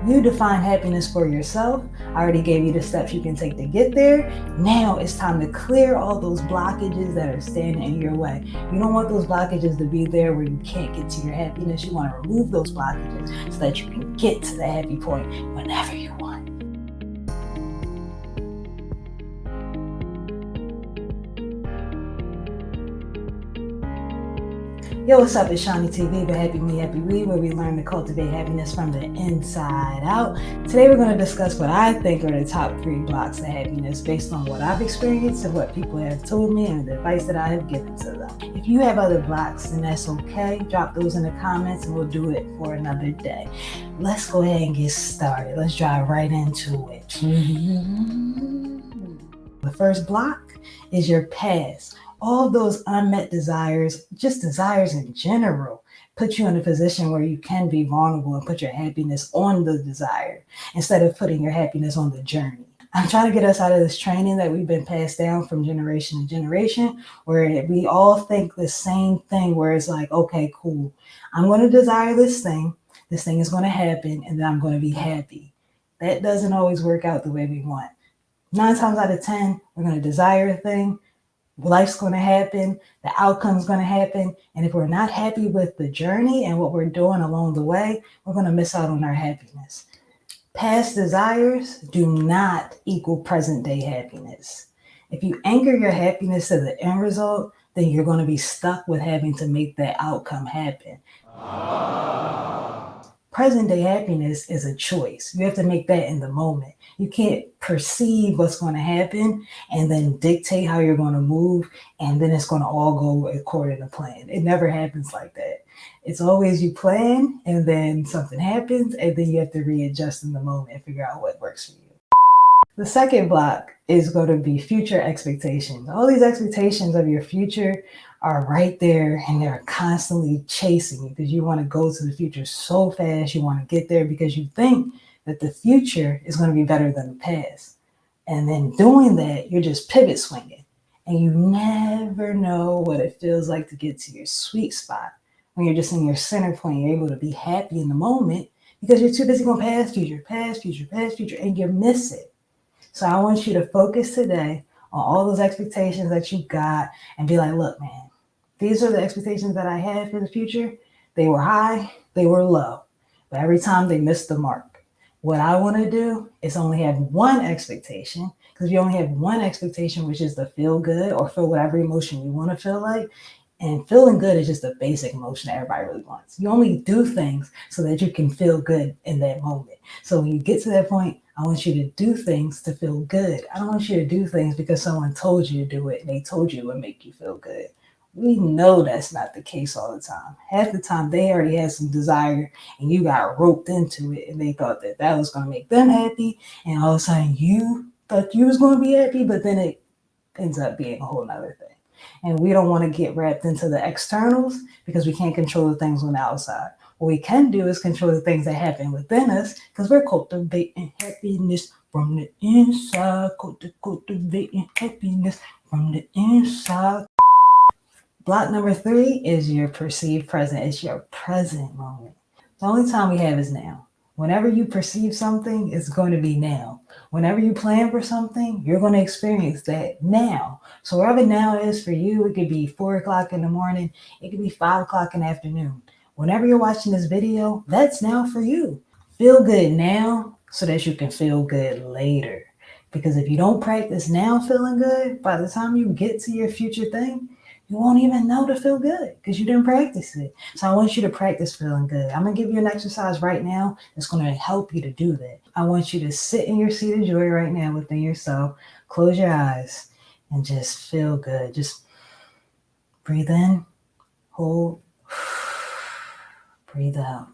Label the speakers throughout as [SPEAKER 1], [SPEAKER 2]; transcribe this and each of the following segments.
[SPEAKER 1] You define happiness for yourself. I already gave you the steps you can take to get there. Now it's time to clear all those blockages that are standing in your way. You don't want those blockages to be there where you can't get to your happiness. You want to remove those blockages so that you can get to the happy point whenever you want. Yo, what's up? It's Shani TV, but Happy Me, Happy We, where we learn to cultivate happiness from the inside out. Today, we're going to discuss what I think are the top 3 blocks of happiness based on what I've experienced and what people have told me and the advice that I have given to them. If you have other blocks, then that's okay. Drop those in the comments and we'll do it for another day. Let's go ahead and get started. Let's dive right into it. The first block is your past. All those unmet desires, just desires in general, put you in a position where you can be vulnerable and put your happiness on the desire instead of putting your happiness on the journey. I'm trying to get us out of this training that we've been passed down from generation to generation, where we all think the same thing, where it's like, okay, cool, I'm going to desire this thing is going to happen, and then I'm going to be happy. That doesn't always work out the way we want. 9 times out of 10, we're going to desire a thing, life's going to happen, the outcome's going to happen, and if we're not happy with the journey and what we're doing along the way, we're going to miss out on our happiness. Past desires do not equal present day happiness. If you anchor your happiness to the end result, then you're going to be stuck with having to make that outcome happen. Present day happiness is a choice. You have to make that in the moment. You can't perceive what's going to happen and then dictate how you're going to move, and then it's going to all go according to plan. It never happens like that. It's always you plan, and then something happens, and then you have to readjust in the moment and figure out what works for you. The second block is going to be future expectations. All these expectations of your future are right there, and they're constantly chasing you because you want to go to the future so fast. You want to get there because you think that the future is going to be better than the past. And then doing that, you're just pivot swinging, and you never know what it feels like to get to your sweet spot when you're just in your center point. You're able to be happy in the moment because you're too busy going past future, past future, past future, and you miss it. So I want you to focus today on all those expectations that you got and be like, look, man, these are the expectations that I had for the future. They were high, they were low, but every time they missed the mark. What I want to do is only have one expectation, because you only have one expectation, which is to feel good or feel whatever emotion you want to feel like. And feeling good is just a basic emotion that everybody really wants. You only do things so that you can feel good in that moment. So when you get to that point, I want you to do things to feel good. I don't want you to do things because someone told you to do it and they told you it would make you feel good. We know that's not the case all the time. Half the time they already had some desire and you got roped into it and they thought that that was going to make them happy. And all of a sudden you thought you was going to be happy, but then it ends up being a whole nother thing. And we don't want to get wrapped into the externals because we can't control the things on the outside. What we can do is control the things that happen within us because we're cultivating happiness from the inside. Cultivating happiness from the inside. Block number 3 is your perceived present. It's your present moment. The only time we have is now. Whenever you perceive something, it's going to be now. Whenever you plan for something, you're going to experience that now. So wherever now is for you, it could be 4 o'clock in the morning. It could be 5 o'clock in the afternoon. Whenever you're watching this video, that's now for you. Feel good now so that you can feel good later. Because if you don't practice now feeling good, by the time you get to your future thing, you won't even know to feel good because you didn't practice it. So I want you to practice feeling good. I'm going to give you an exercise right now that's going to help you to do that. I want you to sit in your seat of joy right now within yourself. Close your eyes and just feel good. Just breathe in, hold, breathe out,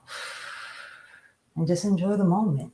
[SPEAKER 1] and just enjoy the moment.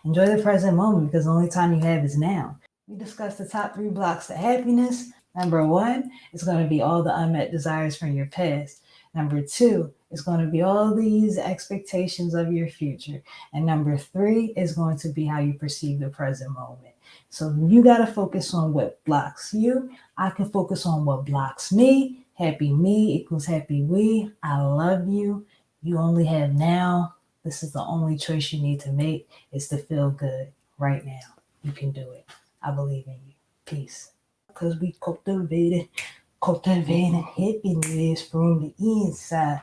[SPEAKER 1] Enjoy the present moment because the only time you have is now. We discussed the top 3 blocks to happiness. Number 1 is going to be all the unmet desires from your past. Number 2 is going to be all these expectations of your future. And number 3 is going to be how you perceive the present moment. So you got to focus on what blocks you. I can focus on what blocks me. Happy me equals happy we. I love you. You only have now. This is the only choice you need to make, is to feel good right now. You can do it. I believe in you. Peace. Because we cultivating happiness from the inside.